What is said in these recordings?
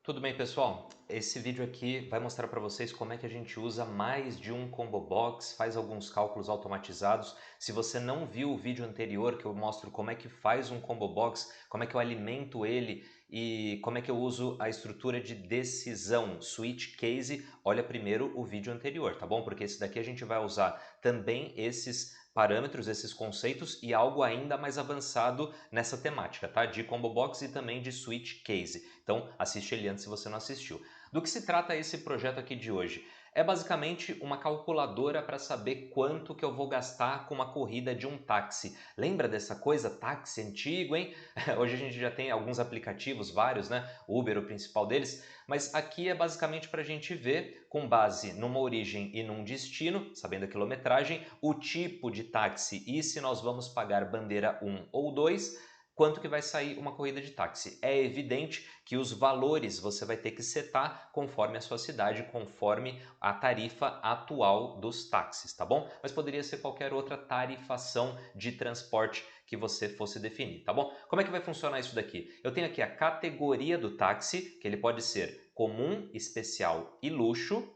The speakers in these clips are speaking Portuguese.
Tudo bem, pessoal? Esse vídeo aqui vai mostrar para vocês como é que a gente usa mais de um combo box, faz alguns cálculos automatizados. Se você não viu o vídeo anterior que eu mostro como é que faz um combo box, como é que eu alimento ele e como é que eu uso a estrutura de decisão, switch case, olha primeiro o vídeo anterior, tá bom? Porque esse daqui a gente vai usar também esses parâmetros, esses conceitos e algo ainda mais avançado nessa temática, tá? De combo box e também de switch case. Então assiste ele antes se você não assistiu. Do que se trata esse projeto aqui de hoje? É basicamente uma calculadora para saber quanto que eu vou gastar com uma corrida de um táxi. Lembra dessa coisa? Táxi antigo, hein? Hoje a gente já tem alguns aplicativos, vários, né? Uber, o principal deles. Mas aqui é basicamente para a gente ver, com base numa origem e num destino, sabendo a quilometragem, o tipo de táxi e se nós vamos pagar bandeira 1 ou 2, quanto que vai sair uma corrida de táxi. É evidente que os valores você vai ter que setar conforme a sua cidade, conforme a tarifa atual dos táxis, tá bom? Mas poderia ser qualquer outra tarifação de transporte que você fosse definir, tá bom? Como é que vai funcionar isso daqui? Eu tenho aqui a categoria do táxi, que ele pode ser comum, especial e luxo.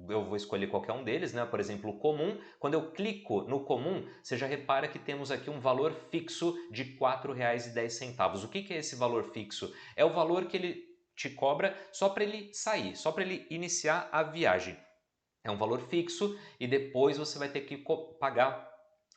Eu vou escolher qualquer um deles, né? Por exemplo, o comum. Quando eu clico no comum, você já repara que temos aqui um valor fixo de R$ 4,10. O que é esse valor fixo? É o valor que ele te cobra só para ele sair, só para ele iniciar a viagem. É um valor fixo e depois você vai ter que pagar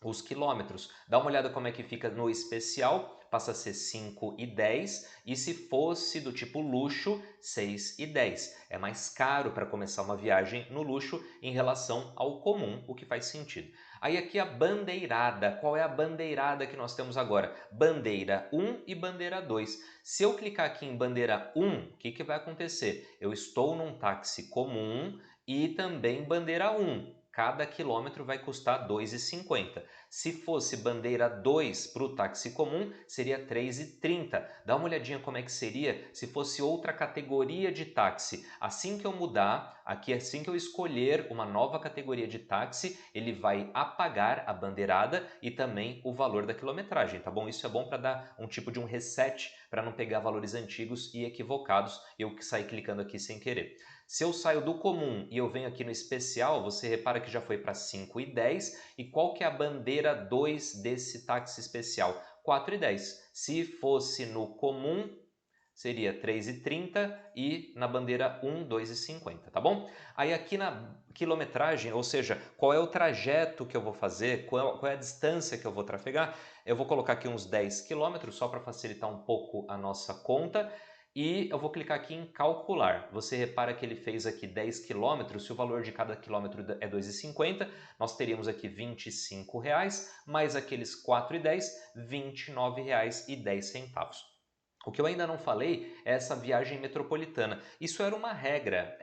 os quilômetros. Dá uma olhada como é que fica no especial, passa a ser 5,10 e se fosse do tipo luxo, 6,10. É mais caro para começar uma viagem no luxo em relação ao comum, o que faz sentido. Aí aqui a bandeirada. Qual é a bandeirada que nós temos agora? Bandeira 1 e bandeira 2. Se eu clicar aqui em bandeira 1, o que vai acontecer? Eu estou num táxi comum e também bandeira 1. Cada quilômetro vai custar R$ 2,50. Se fosse bandeira 2 para o táxi comum, seria R$ 3,30. Dá uma olhadinha como é que seria se fosse outra categoria de táxi. Assim que eu mudar, aqui assim que eu escolher uma nova categoria de táxi, ele vai apagar a bandeirada e também o valor da quilometragem, tá bom? Isso é bom para dar um tipo de um reset, para não pegar valores antigos e equivocados e eu sair clicando aqui sem querer. Se eu saio do comum e eu venho aqui no especial, você repara que já foi para 5,10. E qual que é a bandeira 2 desse táxi especial? 4,10. Se fosse no comum, seria 3,30 e na bandeira 1, 2,50, tá bom? Aí aqui na quilometragem, ou seja, qual é o trajeto que eu vou fazer, qual é a distância que eu vou trafegar, eu vou colocar aqui uns 10 quilômetros só para facilitar um pouco a nossa conta. E eu vou clicar aqui em calcular. Você repara que ele fez aqui 10 quilômetros, se o valor de cada quilômetro é 2,50, nós teríamos aqui R$ 25, mais aqueles 4,10, R$ 29,10. O que eu ainda não falei é essa viagem metropolitana. Isso era uma regra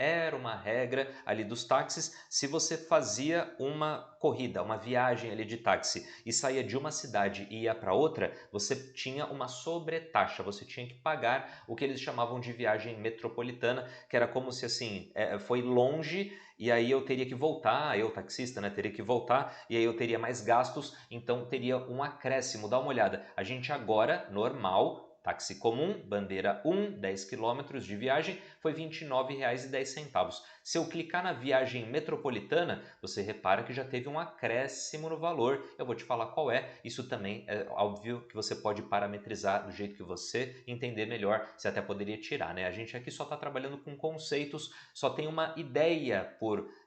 ali dos táxis. Se você fazia uma corrida, uma viagem ali de táxi e saía de uma cidade e ia para outra, você tinha uma sobretaxa, você tinha que pagar o que eles chamavam de viagem metropolitana, que era como se assim, foi longe e aí eu teria que voltar, eu taxista, né, teria que voltar e aí eu teria mais gastos, então teria um acréscimo. Dá uma olhada, a gente agora, normal, táxi comum, bandeira 1, 10 quilômetros de viagem, foi R$ 29,10. Se eu clicar na viagem metropolitana, você repara que já teve um acréscimo no valor. Eu vou te falar qual é. Isso também é óbvio que você pode parametrizar do jeito que você entender melhor. Você até poderia tirar, né? A gente aqui só está trabalhando com conceitos, só tem uma ideia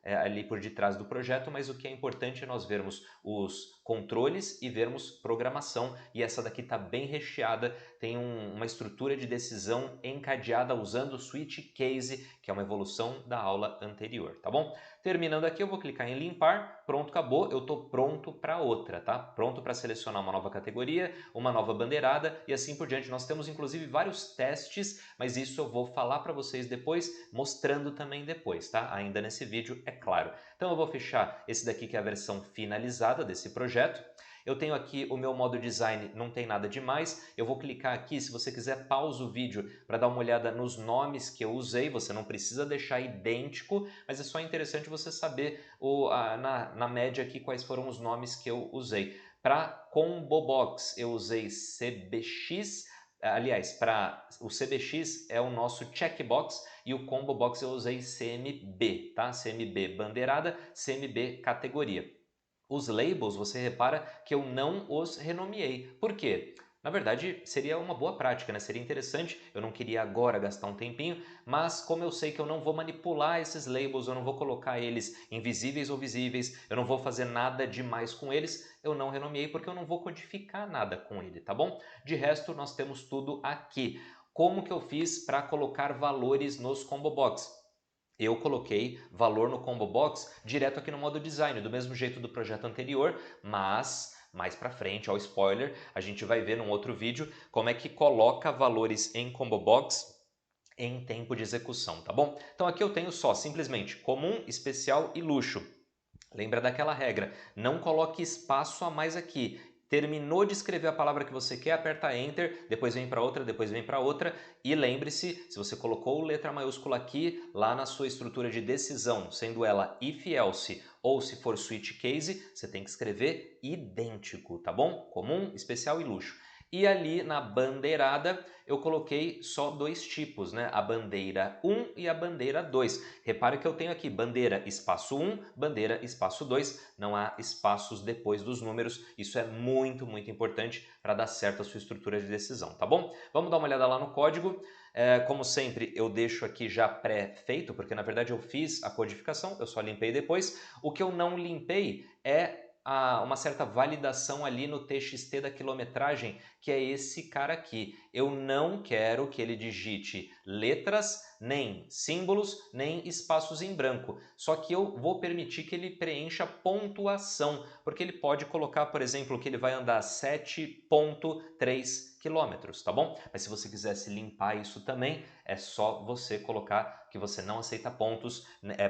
ali por detrás do projeto, mas o que é importante é nós vermos os controles e vermos programação. E essa daqui está bem recheada, tem uma estrutura de decisão encadeada usando o switch case, que é uma evolução da aula anterior, tá bom? Terminando aqui, eu vou clicar em limpar, pronto, acabou, eu estou pronto para outra, tá? Pronto para selecionar uma nova categoria, uma nova bandeirada e assim por diante. Nós temos inclusive vários testes, mas isso eu vou falar para vocês depois, mostrando também depois, tá? Ainda nesse vídeo, é claro. Então eu vou fechar esse daqui que é a versão finalizada desse projeto. Eu tenho aqui o meu modo design, não tem nada demais. Eu vou clicar aqui, se você quiser pausa o vídeo para dar uma olhada nos nomes que eu usei. Você não precisa deixar idêntico, mas é só interessante você saber na média aqui quais foram os nomes que eu usei. Para Combo Box eu usei CBX, aliás, para o CBX é o nosso checkbox e o combo box eu usei CMB, tá? CMB bandeirada, CMB categoria. Os labels, você repara que eu não os renomeei. Por quê? Na verdade, seria uma boa prática, né? Seria interessante, eu não queria agora gastar um tempinho, mas como eu sei que eu não vou manipular esses labels, eu não vou colocar eles em visíveis ou visíveis, eu não vou fazer nada demais com eles, eu não renomeei porque eu não vou codificar nada com ele, tá bom? De resto, nós temos tudo aqui. Como que eu fiz para colocar valores nos combo box? Eu coloquei valor no combo box direto aqui no modo design, do mesmo jeito do projeto anterior, mas mais pra frente, ó, spoiler, a gente vai ver num outro vídeo como é que coloca valores em combo box em tempo de execução, tá bom? Então aqui eu tenho só simplesmente comum, especial e luxo. Lembra daquela regra, não coloque espaço a mais aqui. Terminou de escrever a palavra que você quer, aperta Enter, depois vem para outra, depois vem para outra. E lembre-se, se você colocou letra maiúscula aqui, lá na sua estrutura de decisão, sendo ela if else ou se for switch case, você tem que escrever idêntico, tá bom? Comum, especial e luxo. E ali na bandeirada eu coloquei só dois tipos, né? A bandeira 1 e a bandeira 2. Repare que eu tenho aqui bandeira espaço 1, bandeira espaço 2, não há espaços depois dos números, isso é muito, muito importante para dar certo a sua estrutura de decisão, tá bom? Vamos dar uma olhada lá no código. Como sempre, eu deixo aqui já pré-feito, porque na verdade eu fiz a codificação, eu só limpei depois. O que eu não limpei é uma certa validação ali no TXT da quilometragem, que é esse cara aqui. Eu não quero que ele digite letras, nem símbolos, nem espaços em branco. Só que eu vou permitir que ele preencha pontuação, porque ele pode colocar, por exemplo, que ele vai andar 7,3 quilômetros, tá bom? Mas se você quisesse limpar isso também, é só você colocar que você não aceita pontos,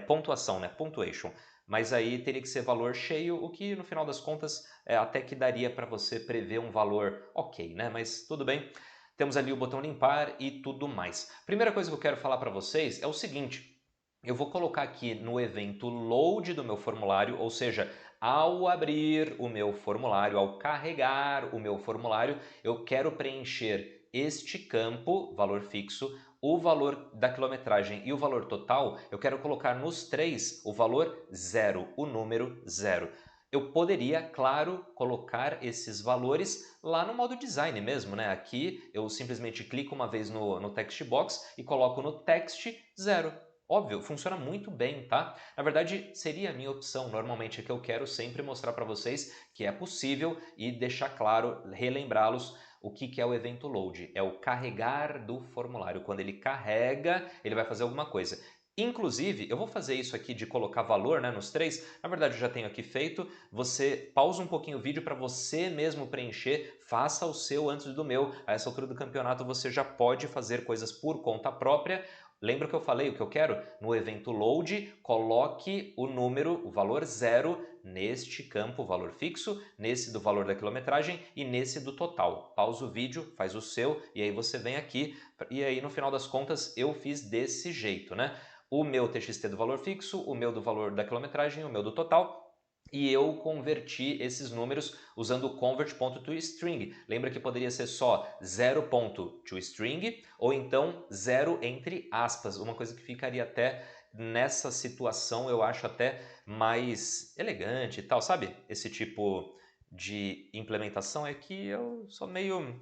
pontuação, né? Punctuation. Mas aí teria que ser valor cheio, o que no final das contas até que daria para você prever um valor ok, né? Mas tudo bem. Temos ali o botão limpar e tudo mais. Primeira coisa que eu quero falar para vocês é o seguinte. Eu vou colocar aqui no evento load do meu formulário, ou seja, ao abrir o meu formulário, ao carregar o meu formulário, eu quero preencher este campo, valor fixo, o valor da quilometragem e o valor total, eu quero colocar nos três o valor 0, o número 0. Eu poderia, claro, colocar esses valores lá no modo design mesmo, né? Aqui eu simplesmente clico uma vez no text box e coloco no text 0. Óbvio, funciona muito bem, tá? Na verdade, seria a minha opção. Normalmente é que eu quero sempre mostrar para vocês que é possível e deixar claro, relembrá-los o que é o evento load. É o carregar do formulário. Quando ele carrega, ele vai fazer alguma coisa. Inclusive, eu vou fazer isso aqui de colocar valor, né, nos três. Na verdade, eu já tenho aqui feito. Você pausa um pouquinho o vídeo para você mesmo preencher. Faça o seu antes do meu. A essa altura do campeonato, você já pode fazer coisas por conta própria. Lembra que eu falei o que eu quero? No evento load, coloque o número, o valor 0, neste campo, o valor fixo, nesse do valor da quilometragem e nesse do total. Pausa o vídeo, faz o seu e aí você vem aqui e aí no final das contas eu fiz desse jeito, né? O meu TXT do valor fixo, o meu do valor da quilometragem, o meu do total. E eu converti esses números usando o convert.toString. Lembra que poderia ser só 0.toString ou então 0 entre aspas, uma coisa que ficaria até nessa situação, eu acho até mais elegante e tal, sabe? Esse tipo de implementação é que eu sou meio...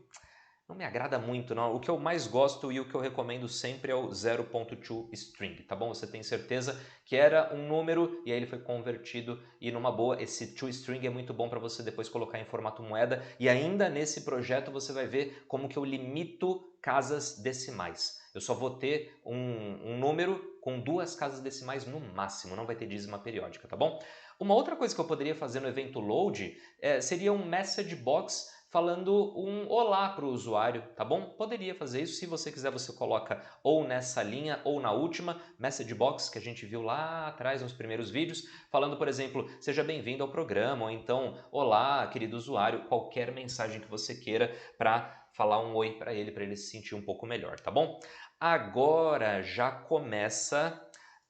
não me agrada muito, não. O que eu mais gosto e o que eu recomendo sempre é o 0.toString, tá bom? Você tem certeza que era um número e aí ele foi convertido e numa boa, esse toString é muito bom para você depois colocar em formato moeda e ainda nesse projeto você vai ver como que eu limito casas decimais. Eu só vou ter um número com 2 casas decimais no máximo, não vai ter dízima periódica, tá bom? Uma outra coisa que eu poderia fazer no evento load seria um message box falando um olá para o usuário, tá bom? Poderia fazer isso, se você quiser você coloca ou nessa linha ou na última message box que a gente viu lá atrás nos primeiros vídeos, falando, por exemplo, seja bem-vindo ao programa, ou então, olá, querido usuário, qualquer mensagem que você queira para falar um oi para ele se sentir um pouco melhor, tá bom? Agora já começa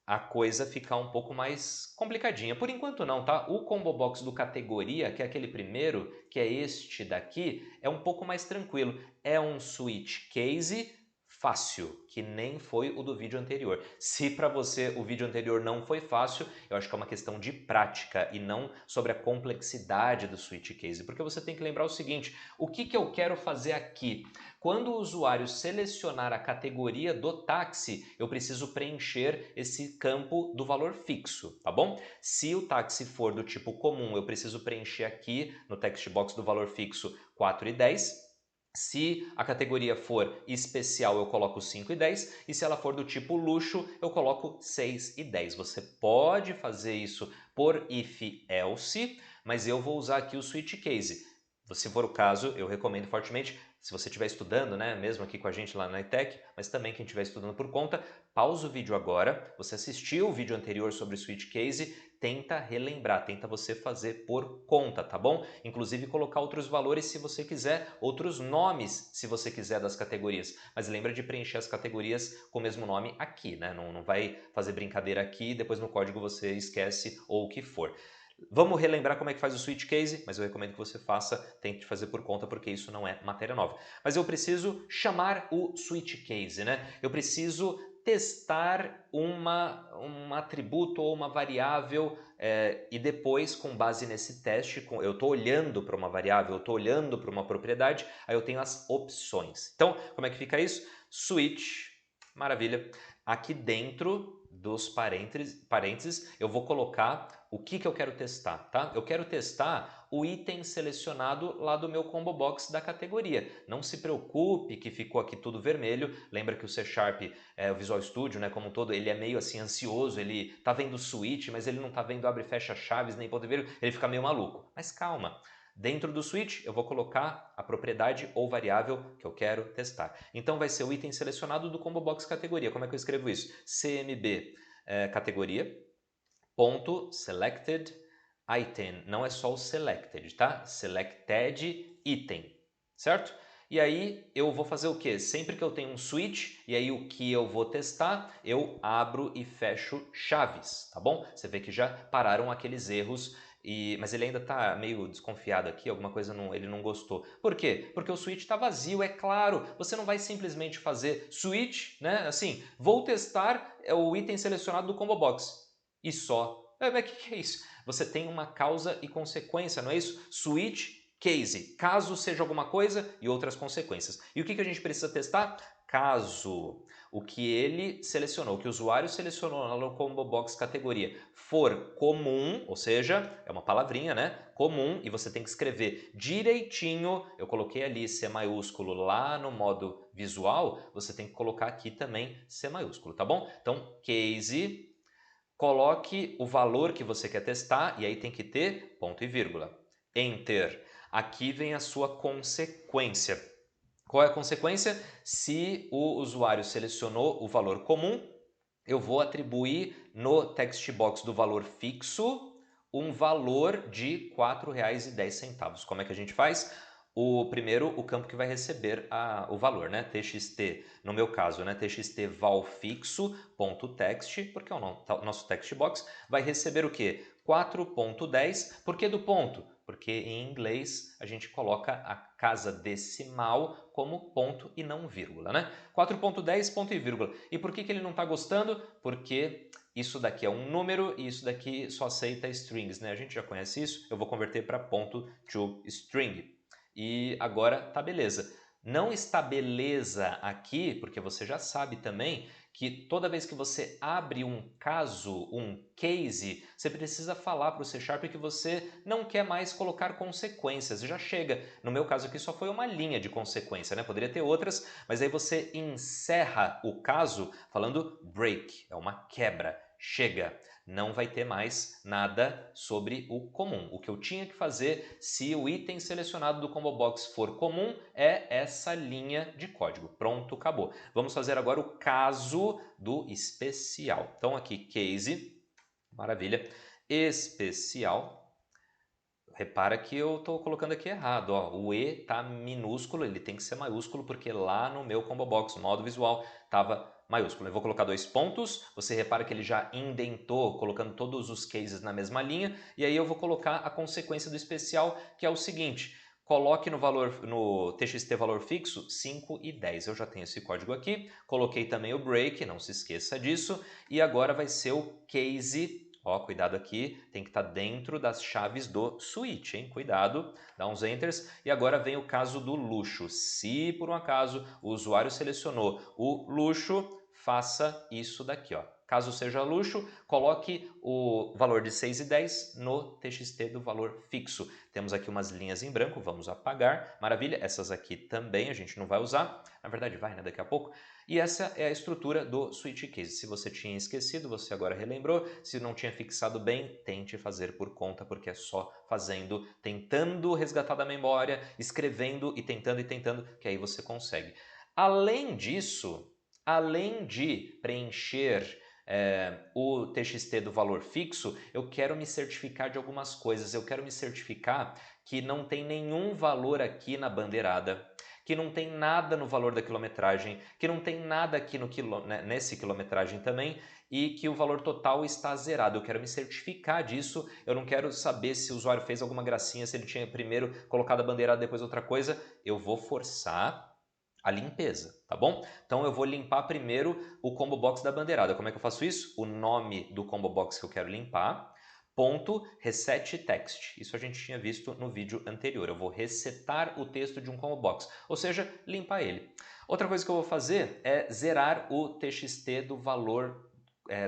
a coisa ficar um pouco mais complicadinha. Por enquanto não, tá? O combo box do categoria, que é aquele primeiro, que é este daqui, é um pouco mais tranquilo. É um switch case fácil, que nem foi o do vídeo anterior. Se para você o vídeo anterior não foi fácil, eu acho que é uma questão de prática e não sobre a complexidade do switch case, porque você tem que lembrar o seguinte, o que eu quero fazer aqui? Quando o usuário selecionar a categoria do táxi, eu preciso preencher esse campo do valor fixo, tá bom? Se o táxi for do tipo comum, eu preciso preencher aqui no text box do valor fixo 4,10. Se a categoria for especial, eu coloco 5,10 e se ela for do tipo luxo, eu coloco 6,10. Você pode fazer isso por if else, mas eu vou usar aqui o switch case. Se for o caso, eu recomendo fortemente, se você estiver estudando, né, mesmo aqui com a gente lá na iTech, mas também quem estiver estudando por conta, pausa o vídeo agora, você assistiu o vídeo anterior sobre switch case, tenta relembrar, tenta você fazer por conta, tá bom? Inclusive colocar outros valores se você quiser, outros nomes se você quiser das categorias, mas lembra de preencher as categorias com o mesmo nome aqui, né? Não vai fazer brincadeira aqui e depois no código você esquece ou o que for. Vamos relembrar como é que faz o switch case, mas eu recomendo que você faça, tente fazer por conta, porque isso não é matéria nova. Mas eu preciso chamar o switch case, né? Eu preciso testar um atributo ou uma variável e depois, com base nesse teste, eu estou olhando para uma variável, eu estou olhando para uma propriedade, aí eu tenho as opções. Então, como é que fica isso? Switch, maravilha. Aqui dentro dos parênteses, eu vou colocar o que eu quero testar, tá? Eu quero testar o item selecionado lá do meu combo box da categoria. Não se preocupe que ficou aqui tudo vermelho. Lembra que o C Sharp, o Visual Studio, né, como um todo, ele é meio assim ansioso, ele tá vendo o switch, mas ele não tá vendo abre e fecha chaves, nem ponto vermelho, ele fica meio maluco. Mas calma. Dentro do switch, eu vou colocar a propriedade ou variável que eu quero testar. Então vai ser o item selecionado do combo box categoria. Como é que eu escrevo isso? CMB categoria, ponto selected item. Não é só o selected, tá? Selected item, certo? E aí eu vou fazer o quê? Sempre que eu tenho um switch, e aí o que eu vou testar, eu abro e fecho chaves, tá bom? Você vê que já pararam aqueles erros, mas ele ainda está meio desconfiado aqui, alguma coisa ele não gostou. Por quê? Porque o switch está vazio, é claro. Você não vai simplesmente fazer switch, né? Assim, vou testar o item selecionado do combo box e só. Mas o que é isso? Você tem uma causa e consequência, não é isso? Switch case, caso seja alguma coisa e outras consequências. E o que a gente precisa testar? Caso o que ele selecionou, o que o usuário selecionou lá no combo box categoria for comum, ou seja, é uma palavrinha, né? Comum, e você tem que escrever direitinho. Eu coloquei ali C maiúsculo lá no modo visual, você tem que colocar aqui também C maiúsculo, tá bom? Então, case, coloque o valor que você quer testar e aí tem que ter ponto e vírgula. Enter. Aqui vem a sua consequência. Qual é a consequência? Se o usuário selecionou o valor comum, eu vou atribuir no text box do valor fixo um valor de R$ 4,10. Como é que a gente faz? Primeiro, o campo que vai receber o valor, né? TXT, no meu caso, né? TXT valfixo.text, porque é o nosso text box, vai receber o quê? 4,10. Por que do ponto? Porque em inglês a gente coloca a casa decimal como ponto e não vírgula, né? 4,10, ponto e vírgula. E por que ele não está gostando? Porque isso daqui é um número e isso daqui só aceita strings, né? A gente já conhece isso, eu vou converter para ponto to string. E agora tá beleza. Não está beleza aqui, porque você já sabe também que toda vez que você abre um caso, um case, você precisa falar para o C Sharp que você não quer mais colocar consequências. Já chega. No meu caso aqui só foi uma linha de consequência, né? Poderia ter outras, mas aí você encerra o caso falando break, é uma quebra. Chega. Não vai ter mais nada sobre o comum. O que eu tinha que fazer, se o item selecionado do combo box for comum, é essa linha de código. Pronto, acabou. Vamos fazer agora o caso do especial. Então aqui, case, maravilha, especial. Repara que eu estou colocando aqui errado. Ó. O E está minúsculo, ele tem que ser maiúsculo, porque lá no meu combo box, no modo visual, estava maiúsculo. Eu vou colocar 2 pontos, você repara que ele já indentou, colocando todos os cases na mesma linha, e aí eu vou colocar a consequência do especial, que é o seguinte: coloque no TXT valor fixo 5 e 10. Eu já tenho esse código aqui, coloquei também o break, não se esqueça disso, e agora vai ser o case. Ó, cuidado aqui, tem que estar dentro das chaves do switch, hein? Cuidado, dá uns enters. E agora vem o caso do luxo. Se por um acaso o usuário selecionou o luxo, faça isso daqui, ó. Caso seja luxo, coloque o valor de 6 e 10 no TXT do valor fixo. Temos aqui umas linhas em branco, vamos apagar. Maravilha, essas aqui também a gente não vai usar. Na verdade vai, né, daqui a pouco. E essa é a estrutura do switch case. Se você tinha esquecido, você agora relembrou. Se não tinha fixado bem, tente fazer por conta, porque é só fazendo, tentando resgatar da memória, escrevendo e tentando, que aí você consegue. Além disso, além de preencher o TXT do valor fixo, eu quero me certificar de algumas coisas. Eu quero me certificar que não tem nenhum valor aqui na bandeirada, que não tem nada no valor da quilometragem, que não tem nada aqui no nesse quilometragem também, e que o valor total está zerado. Eu quero me certificar disso, eu não quero saber se o usuário fez alguma gracinha, se ele tinha primeiro colocado a bandeirada, depois outra coisa. Eu vou forçar a limpeza, tá bom? Então eu vou limpar primeiro o combo box da bandeirada. Como é que eu faço isso? O nome do combo box que eu quero limpar, ponto reset text. Isso a gente tinha visto no vídeo anterior. Eu vou resetar o texto de um combo box, ou seja, limpar ele. Outra coisa que eu vou fazer é zerar o TXT do valor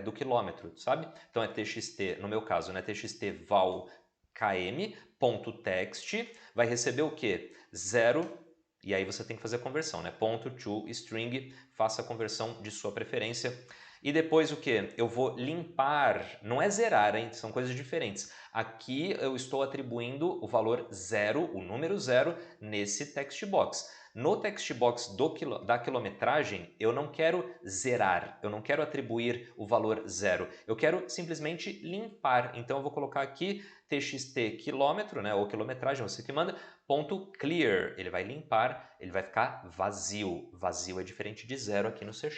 do quilômetro, sabe? Então é TXT, no meu caso, né? TXT val km.text vai receber o quê? 0. E aí você tem que fazer a conversão, né? Ponto to string, faça a conversão de sua preferência. E depois o que? Eu vou limpar, não é zerar, hein? São coisas diferentes. Aqui eu estou atribuindo o valor 0, o número 0, nesse text box. No text box da quilometragem, eu não quero zerar, eu não quero atribuir o valor 0. Eu quero simplesmente limpar. Então eu vou colocar aqui txt quilômetro, né, ou quilometragem, você que manda, ponto clear. Ele vai limpar, ele vai ficar vazio. Vazio é diferente de zero aqui no C#,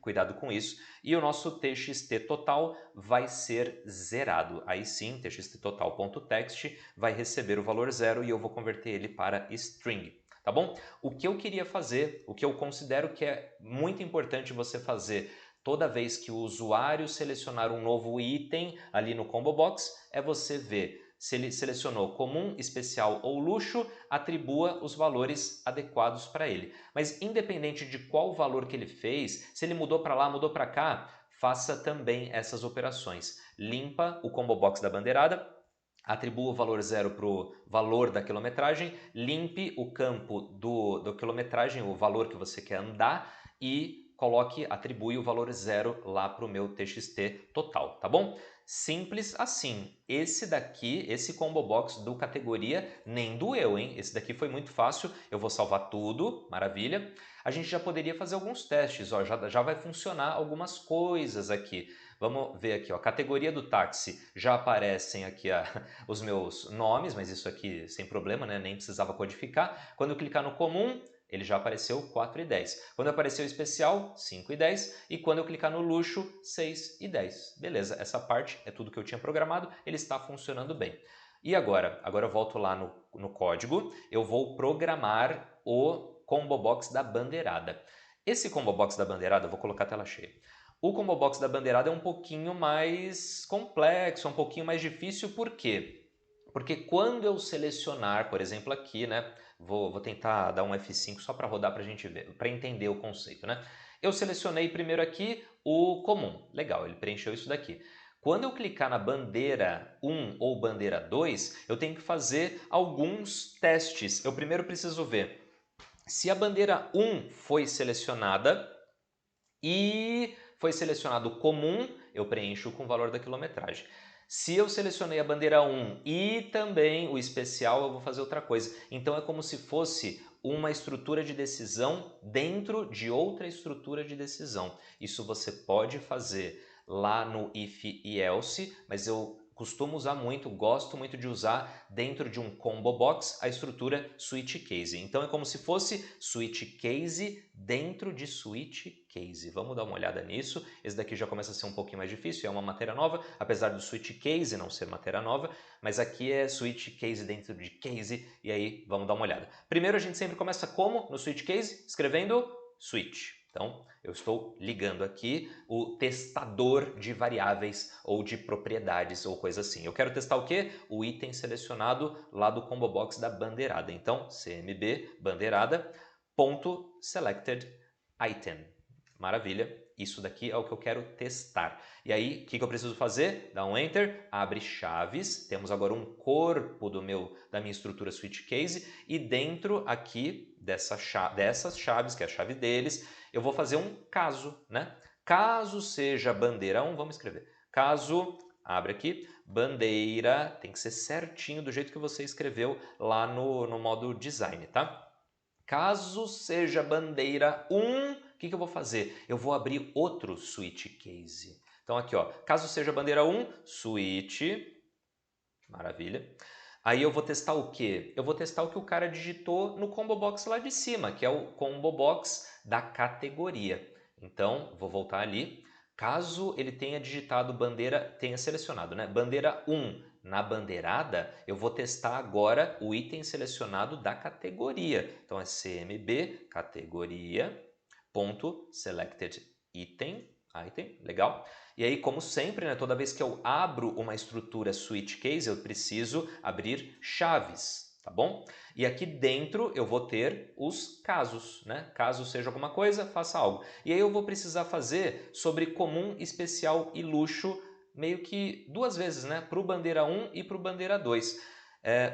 cuidado com isso. E o nosso txt total vai ser zerado. Aí sim, txt total.text vai receber o valor 0 e eu vou converter ele para string. Tá bom? O que eu queria fazer, o que eu considero que é muito importante você fazer toda vez que o usuário selecionar um novo item ali no combo box, é você ver se ele selecionou comum, especial ou luxo, atribua os valores adequados para ele. Mas independente de qual valor que ele fez, se ele mudou para lá, mudou para cá, faça também essas operações. Limpa o combo box da bandeirada, atribua o valor 0 para o valor da quilometragem, limpe o campo do quilometragem, o valor que você quer andar, e atribui o valor 0 lá para o meu TXT total, tá bom? Simples assim. Esse daqui, esse combo box do categoria, nem doeu, hein? Esse daqui foi muito fácil, eu vou salvar tudo, maravilha. A gente já poderia fazer alguns testes, ó, já vai funcionar algumas coisas aqui. Vamos ver aqui, ó, categoria do táxi, já aparecem aqui os meus nomes, mas isso aqui sem problema, né? Nem precisava codificar. Quando eu clicar no comum, ele já apareceu 4 e 10. Quando apareceu o especial, 5 e 10. E quando eu clicar no luxo, 6 e 10. Beleza, essa parte é tudo que eu tinha programado, ele está funcionando bem. E agora? Agora eu volto lá no código, eu vou programar o combo box da bandeirada. Esse combo box da bandeirada, eu vou colocar a tela cheia. O combo box da bandeirada é um pouquinho mais complexo, um pouquinho mais difícil, por quê? Porque quando eu selecionar, por exemplo aqui, né, vou tentar dar um F5 só para rodar para a gente ver, para entender o conceito, né? Eu selecionei primeiro aqui o comum, legal, ele preencheu isso daqui. Quando eu clicar na bandeira 1 ou bandeira 2, eu tenho que fazer alguns testes. Eu primeiro preciso ver se a bandeira 1 foi selecionada e foi selecionado o comum, eu preencho com o valor da quilometragem. Se eu selecionei a bandeira 1 e também o especial, eu vou fazer outra coisa. Então é como se fosse uma estrutura de decisão dentro de outra estrutura de decisão. Isso você pode fazer lá no if e else, mas eu costumo usar muito, gosto muito de usar dentro de um combo box a estrutura switch case. Então é como se fosse switch case dentro de switch case. Vamos dar uma olhada nisso. Esse daqui já começa a ser um pouquinho mais difícil, é uma matéria nova, apesar do switch case não ser matéria nova, mas aqui é switch case dentro de case, e aí vamos dar uma olhada. Primeiro a gente sempre começa como no switch case? Escrevendo switch. Então, eu estou ligando aqui o testador de variáveis ou de propriedades ou coisa assim. Eu quero testar o quê? O item selecionado lá do combo box da bandeirada. Então, cmb bandeirada ponto selected item. Maravilha. Isso daqui é o que eu quero testar. E aí, o que eu preciso fazer? Dá um Enter, abre chaves. Temos agora um corpo da minha estrutura switch case e dentro aqui dessas chaves, que é a chave deles, eu vou fazer um caso, né? Caso seja bandeira 1, vamos escrever. Caso, abre aqui, bandeira, tem que ser certinho do jeito que você escreveu lá no modo design, tá? Caso seja bandeira 1, o que eu vou fazer? Eu vou abrir outro switch case. Então aqui, ó, caso seja bandeira 1, switch, maravilha. Aí eu vou testar o quê? Eu vou testar o que o cara digitou no combo box lá de cima, que é o combo box da categoria. Então, vou voltar ali. Caso ele tenha digitado bandeira, tenha selecionado, né? Bandeira 1 na bandeirada, eu vou testar agora o item selecionado da categoria. Então é cmb categoria ponto selected item, legal. E aí, como sempre, né, toda vez que eu abro uma estrutura switch case, eu preciso abrir chaves, tá bom? E aqui dentro eu vou ter os casos, né? Caso seja alguma coisa, faça algo. E aí eu vou precisar fazer sobre comum, especial e luxo meio que duas vezes, né? Para o bandeira 1 e para o bandeira 2.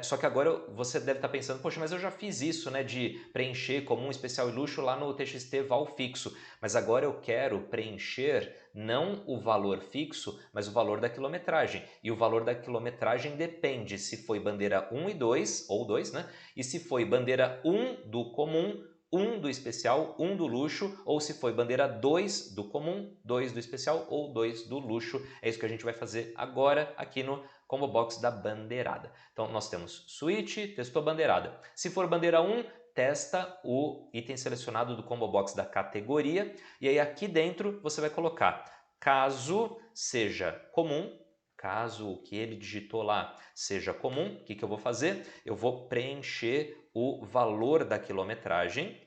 Só que agora você deve estar pensando, poxa, mas eu já fiz isso, né, de preencher comum, especial e luxo lá no TXT val fixo, mas agora eu quero preencher não o valor fixo, mas o valor da quilometragem. E o valor da quilometragem depende se foi bandeira 1 e 2, ou 2, né, e se foi bandeira 1 do comum, 1 do especial, 1 do luxo, ou se foi bandeira 2 do comum, 2 do especial ou 2 do luxo. É isso que a gente vai fazer agora aqui no combo box da bandeirada. Então nós temos switch, testou bandeirada. Se for bandeira 1, testa o item selecionado do combo box da categoria e aí aqui dentro você vai colocar caso seja comum, caso o que ele digitou lá seja comum, o que eu vou fazer? Eu vou preencher o valor da quilometragem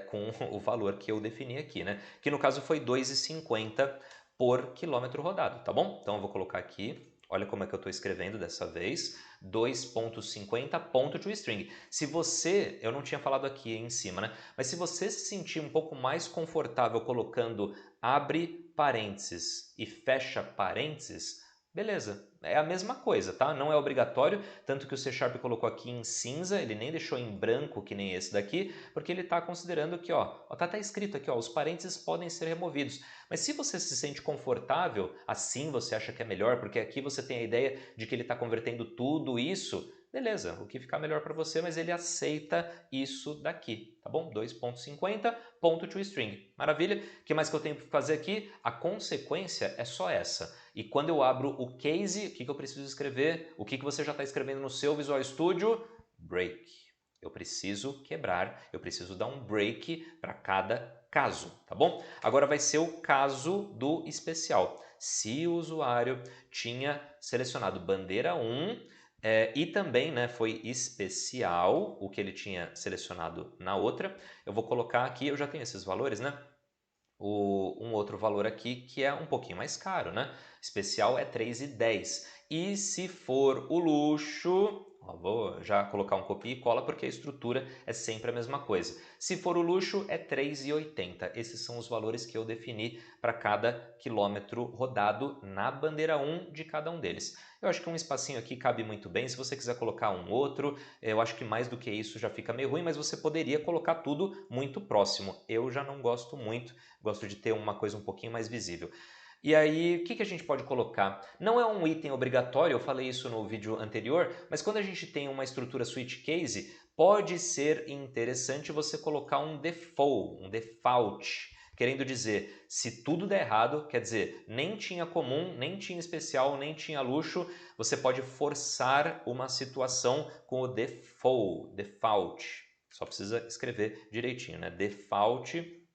com o valor que eu defini aqui, né? Que no caso foi 2,50 por quilômetro rodado, tá bom? Então eu vou colocar aqui, olha como é que eu estou escrevendo dessa vez, 2,50 ponto to string. Se você, eu não tinha falado aqui em cima, né? Mas se você se sentir um pouco mais confortável colocando abre parênteses e fecha parênteses, beleza, é a mesma coisa, tá? Não é obrigatório, tanto que o C# colocou aqui em cinza, ele nem deixou em branco que nem esse daqui, porque ele está considerando que, ó, tá escrito aqui, ó, os parênteses podem ser removidos. Mas se você se sente confortável, assim você acha que é melhor, porque aqui você tem a ideia de que ele está convertendo tudo isso, beleza, o que ficar melhor para você, mas ele aceita isso daqui, tá bom? 2,50 ponto to string. Maravilha? O que mais que eu tenho para fazer aqui? A consequência é só essa. E quando eu abro o case, o que eu preciso escrever? O que você já está escrevendo no seu Visual Studio? Break. Eu preciso quebrar, eu preciso dar um break para cada caso, tá bom? Agora vai ser o caso do especial. Se o usuário tinha selecionado bandeira 1, e também, né, foi especial o que ele tinha selecionado na outra. Eu vou colocar aqui, eu já tenho esses valores, né? Um outro valor aqui que é um pouquinho mais caro, né? Especial é 3,10. E se for o luxo, ó, vou já colocar um copia e cola porque a estrutura é sempre a mesma coisa. Se for o luxo é 3,80. Esses são os valores que eu defini para cada quilômetro rodado na bandeira 1 de cada um deles. Eu acho que um espacinho aqui cabe muito bem. Se você quiser colocar um outro, eu acho que mais do que isso já fica meio ruim, mas você poderia colocar tudo muito próximo. Eu já não gosto muito, gosto de ter uma coisa um pouquinho mais visível. E aí, o que a gente pode colocar? Não é um item obrigatório, eu falei isso no vídeo anterior, mas quando a gente tem uma estrutura switch case, pode ser interessante você colocar um default. querendo dizer, se tudo der errado, quer dizer, nem tinha comum, nem tinha especial, nem tinha luxo, você pode forçar uma situação com o default. Só precisa escrever direitinho, né? Default,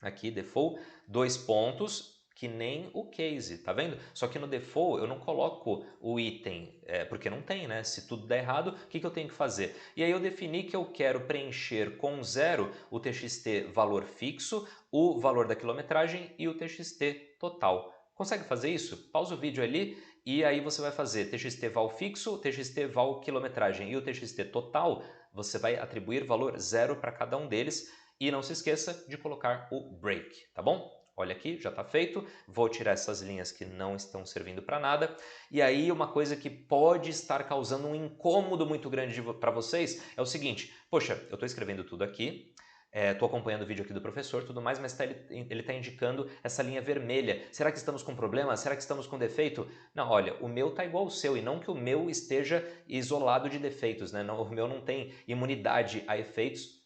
aqui, default, 2 pontos, que nem o case, tá vendo? Só que no default eu não coloco o item, porque não tem, né? Se tudo der errado, o que eu tenho que fazer? E aí eu defini que eu quero preencher com 0 o txt valor fixo, o valor da quilometragem e o txt total. Consegue fazer isso? Pausa o vídeo ali e aí você vai fazer txt val fixo, txt val quilometragem e o txt total, você vai atribuir valor 0 para cada um deles e não se esqueça de colocar o break, tá bom? Olha aqui, já está feito. Vou tirar essas linhas que não estão servindo para nada. E aí uma coisa que pode estar causando um incômodo muito grande para vocês é o seguinte. Poxa, eu estou escrevendo tudo aqui, estou acompanhando o vídeo aqui do professor, tudo mais, mas ele está indicando essa linha vermelha. Será que estamos com problema? Será que estamos com defeito? Não, olha, o meu está igual ao seu e não que o meu esteja isolado de defeitos, né? Não, o meu não tem imunidade a efeitos,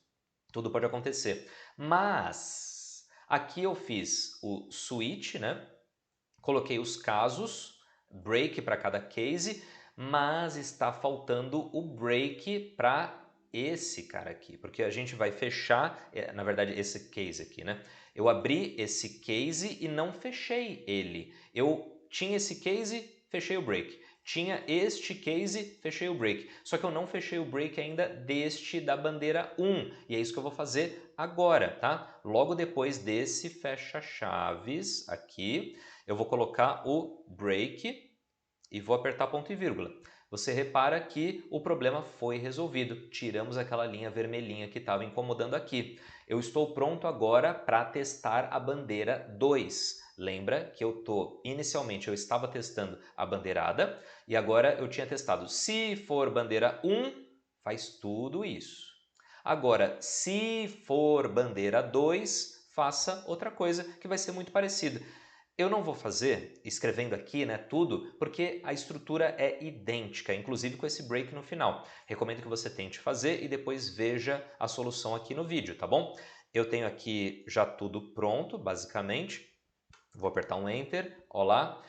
tudo pode acontecer. Mas aqui eu fiz o switch, né? Coloquei os casos, break para cada case, mas está faltando o break para esse cara aqui, porque a gente vai fechar, na verdade, esse case aqui, né? Eu abri esse case e não fechei ele. Eu tinha esse case, fechei o break. Tinha este case, fechei o break. Só que eu não fechei o break ainda deste da bandeira 1. E é isso que eu vou fazer agora, tá? Logo depois desse fecha-chaves aqui, eu vou colocar o break e vou apertar ponto e vírgula. Você repara que o problema foi resolvido. Tiramos aquela linha vermelhinha que estava incomodando aqui. Eu estou pronto agora para testar a bandeira 2. Lembra que inicialmente eu estava testando a bandeirada e agora eu tinha testado. Se for bandeira 1, faz tudo isso. Agora, se for bandeira 2, faça outra coisa que vai ser muito parecida. Eu não vou fazer, escrevendo aqui, né, tudo, porque a estrutura é idêntica, inclusive com esse break no final. Recomendo que você tente fazer e depois veja a solução aqui no vídeo, tá bom? Eu tenho aqui já tudo pronto, basicamente. Vou apertar um Enter, ó lá.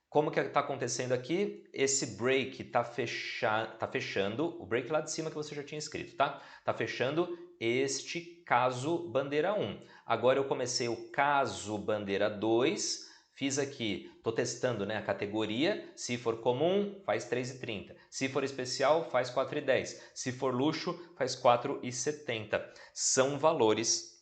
Como que está acontecendo aqui? Esse break está fechando, o break lá de cima que você já tinha escrito, tá? Está fechando este caso bandeira 1. Agora eu comecei o caso bandeira 2, fiz aqui, estou testando, né, a categoria, se for comum, faz 3,30. Se for especial, faz 4,10. Se for luxo, faz 4,70. São valores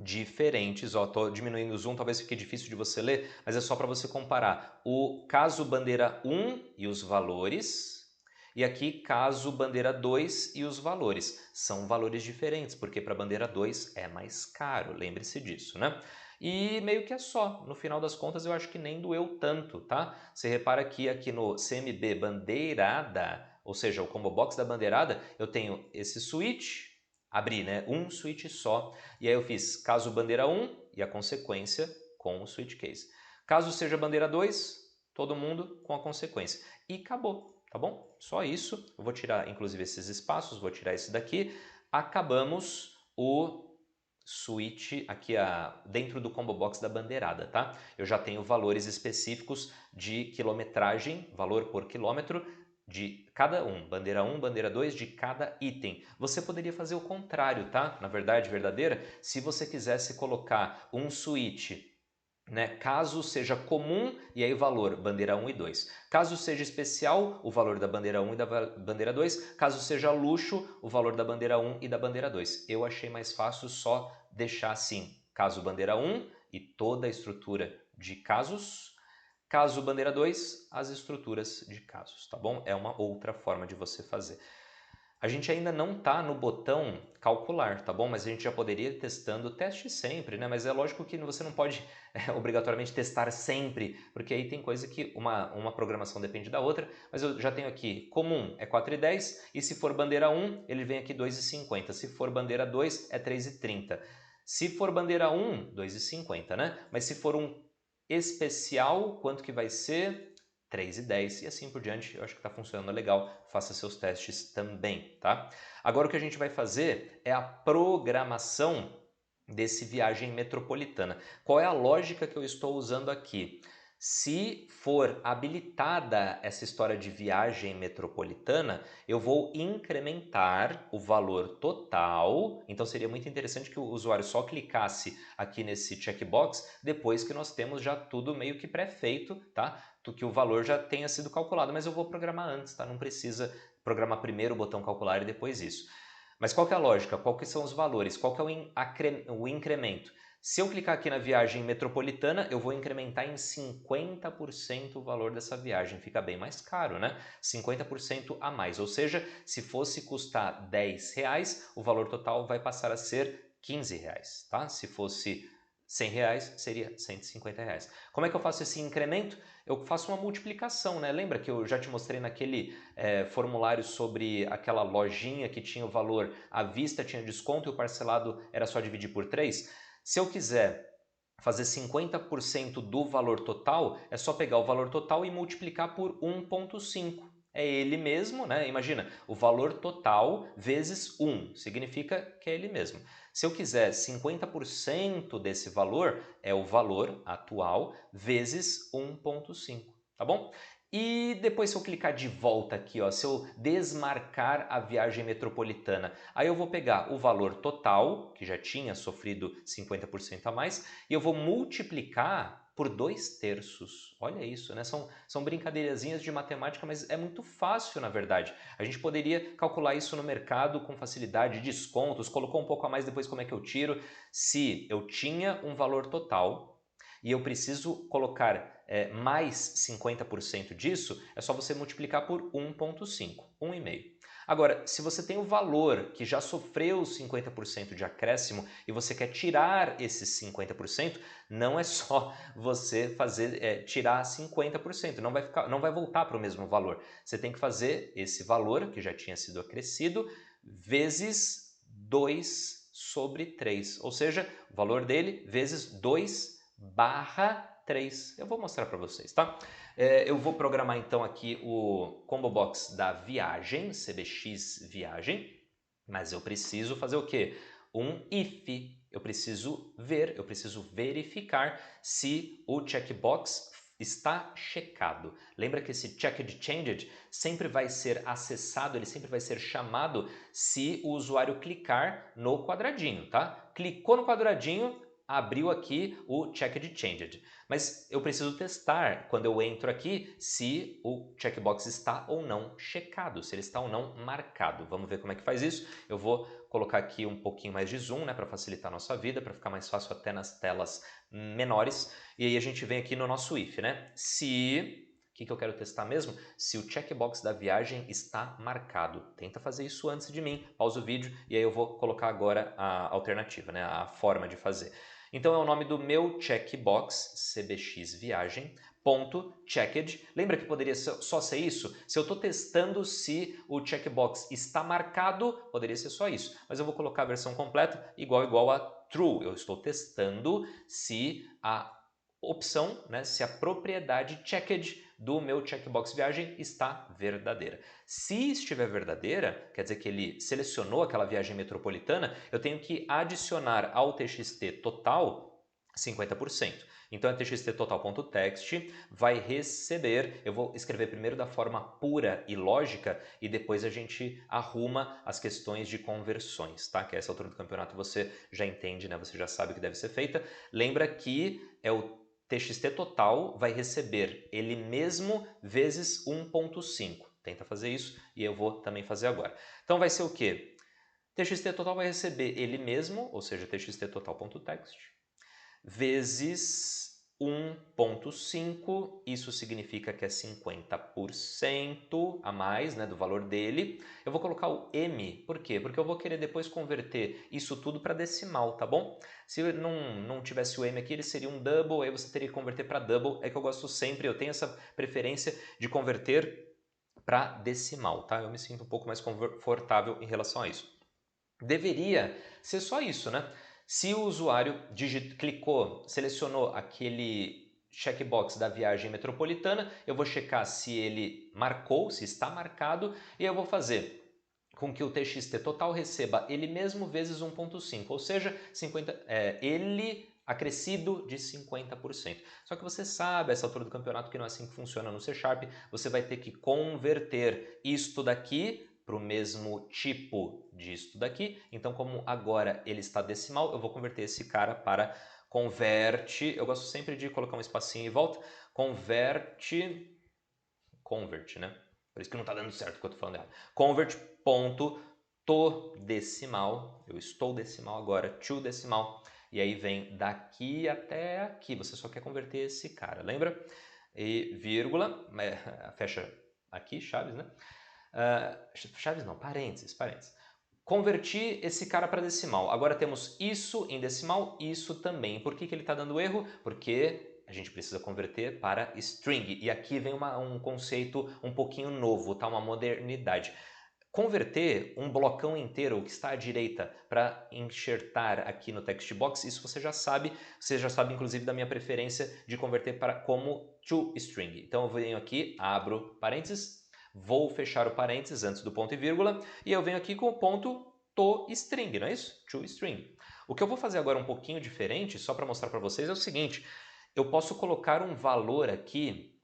diferentes, ó, tô diminuindo o zoom, talvez fique difícil de você ler, mas é só para você comparar o caso bandeira 1 e os valores, e aqui caso bandeira 2 e os valores. São valores diferentes, porque para bandeira 2 é mais caro, lembre-se disso, né? E meio que é só, no final das contas eu acho que nem doeu tanto, tá? Você repara que aqui no CMB bandeirada, ou seja, o combo box da bandeirada, eu tenho esse switch, abri, né, um switch só, e aí eu fiz caso bandeira 1 e a consequência com o switch case. Caso seja bandeira 2, todo mundo com a consequência. E acabou, tá bom? Só isso. Eu vou tirar inclusive esses espaços, vou tirar esse daqui. Acabamos o switch aqui dentro do combo box da bandeirada, tá? Eu já tenho valores específicos de quilometragem, valor por quilômetro, de cada um, bandeira 1, bandeira 2, de cada item. Você poderia fazer o contrário, tá? Na verdade verdadeira, se você quisesse colocar um switch, né, caso seja comum, e aí o valor bandeira 1 e 2. Caso seja especial, o valor da bandeira 1 e da bandeira 2. Caso seja luxo, o valor da bandeira 1 e da bandeira 2. Eu achei mais fácil só deixar assim, caso bandeira 1 e toda a estrutura de casos. Caso bandeira 2, as estruturas de casos, tá bom? É uma outra forma de você fazer. A gente ainda não está no botão calcular, tá bom? Mas a gente já poderia ir testando, teste sempre, né? Mas é lógico que você não pode obrigatoriamente testar sempre, porque aí tem coisa que uma programação depende da outra, mas eu já tenho aqui, comum é 4,10 e se for bandeira 1, ele vem aqui 2,50. Se for bandeira 2, é 3,30. Se for bandeira 1, 2,50, né? Mas se for um especial, quanto que vai ser? 3,10 e assim por diante. Eu acho que está funcionando legal. Faça seus testes também, tá? Agora o que a gente vai fazer é a programação desse viagem metropolitana. Qual é a lógica que eu estou usando aqui? Se for habilitada essa história de viagem metropolitana, eu vou incrementar o valor total. Então seria muito interessante que o usuário só clicasse aqui nesse checkbox depois que nós temos já tudo meio que pré-feito, tá? Que o valor já tenha sido calculado, mas eu vou programar antes, tá? Não precisa programar primeiro o botão calcular e depois isso. Mas qual que é a lógica? Qual que são os valores? Qual que é o incremento? Se eu clicar aqui na viagem metropolitana, eu vou incrementar em 50% o valor dessa viagem. Fica bem mais caro, né? 50% a mais. Ou seja, se fosse custar R$10, o valor total vai passar a ser R$15, tá? Se fosse R$100, seria R$150. Como é que eu faço esse incremento? Eu faço uma multiplicação, né? Lembra que eu já te mostrei naquele formulário sobre aquela lojinha que tinha o valor à vista, tinha desconto e o parcelado era só dividir por 3? Se eu quiser fazer 50% do valor total, é só pegar o valor total e multiplicar por 1,5. É ele mesmo, né? Imagina, o valor total vezes 1, significa que é ele mesmo. Se eu quiser 50% desse valor, é o valor atual vezes 1,5, tá bom? E depois se eu clicar de volta aqui, ó, se eu desmarcar a viagem metropolitana, aí eu vou pegar o valor total, que já tinha sofrido 50% a mais, e eu vou multiplicar por 2/3. Olha isso, né? São brincadeirazinhas de matemática, mas é muito fácil, na verdade. A gente poderia calcular isso no mercado com facilidade, descontos, colocou um pouco a mais, depois como é que eu tiro? Se eu tinha um valor total e eu preciso colocar mais 50% disso, é só você multiplicar por 1,5, 1,5. Agora, se você tem o valor que já sofreu 50% de acréscimo e você quer tirar esses 50%, não é só você tirar 50%, não vai voltar para o mesmo valor. Você tem que fazer esse valor, que já tinha sido acrescido, vezes 2/3, ou seja, o valor dele vezes 2/3. Eu vou mostrar para vocês, tá? Eu vou programar então aqui o combo box da viagem, CBX viagem, mas eu preciso fazer o quê? Um if. Eu preciso verificar se o checkbox está checado. Lembra que esse checked changed sempre vai ser acessado, ele sempre vai ser chamado se o usuário clicar no quadradinho, tá? Clicou no quadradinho, abriu aqui o checked changed. Mas eu preciso testar quando eu entro aqui se o checkbox está ou não checado, se ele está ou não marcado. Vamos ver como é que faz isso? Eu vou colocar aqui um pouquinho mais de zoom, né, para facilitar a nossa vida, para ficar mais fácil até nas telas menores. E aí a gente vem aqui no nosso if, né? Se... O que eu quero testar mesmo? Se o checkbox da viagem está marcado. Tenta fazer isso antes de mim. Pausa o vídeo e aí eu vou colocar agora a alternativa, né? A forma de fazer. Então é o nome do meu checkbox, CBX viagem, ponto checked. Lembra que poderia só ser isso? Se eu estou testando se o checkbox está marcado, poderia ser só isso. Mas eu vou colocar a versão completa igual a true. Eu estou testando se a opção, né, se a propriedade checked do meu checkbox viagem está verdadeira. Se estiver verdadeira, quer dizer que ele selecionou aquela viagem metropolitana, eu tenho que adicionar ao txt total 50%. Então, a txt total.text vai receber, eu vou escrever primeiro da forma pura e lógica e depois a gente arruma as questões de conversões, tá? Que a essa altura do campeonato você já entende, né? Você já sabe o que deve ser feita. Lembra que é o txt total vai receber ele mesmo vezes 1,5. Tenta fazer isso e eu vou também fazer agora. Então vai ser o quê? Txt total vai receber ele mesmo, ou seja, txt total.text, vezes 1,5, isso significa que é 50% a mais, né, do valor dele. Eu vou colocar o M, por quê? Porque eu vou querer depois converter isso tudo para decimal, tá bom? Se não tivesse o M aqui, ele seria um double, aí você teria que converter para double, é que eu gosto sempre, eu tenho essa preferência de converter para decimal, tá? Eu me sinto um pouco mais confortável em relação a isso. Deveria ser só isso, né? Se o usuário clicou, selecionou aquele checkbox da viagem metropolitana, eu vou checar se ele marcou, se está marcado, e eu vou fazer com que o TXT total receba ele mesmo vezes 1.5, ou seja, ele acrescido de 50%. Só que você sabe, a essa altura do campeonato, que não é assim que funciona no C Sharp. Você vai ter que converter isto daqui para o mesmo tipo disto daqui. Então, como agora ele está decimal, eu vou converter esse cara para converte. Eu gosto sempre de colocar um espacinho em volta. Convert, né? Por isso que não está dando certo o que eu estou falando errado. Convert ponto to decimal. Eu estou decimal agora, to decimal. E aí vem daqui até aqui. Você só quer converter esse cara, lembra? E vírgula, fecha aqui, chaves, né? Chaves não, parênteses. Converti esse cara para decimal. Agora temos isso em decimal, isso também. Por que ele está dando erro? Porque a gente precisa converter para string. E aqui vem um conceito um pouquinho novo, tá? Uma modernidade. Converter um blocão inteiro que está à direita para enxertar aqui no text box, isso você já sabe inclusive da minha preferência de converter como toString. Então eu venho aqui, abro parênteses, vou fechar o parênteses antes do ponto e vírgula, e eu venho aqui com o ponto toString, não é isso? ToString. O que eu vou fazer agora um pouquinho diferente, só para mostrar para vocês, é o seguinte: eu posso colocar um valor aqui,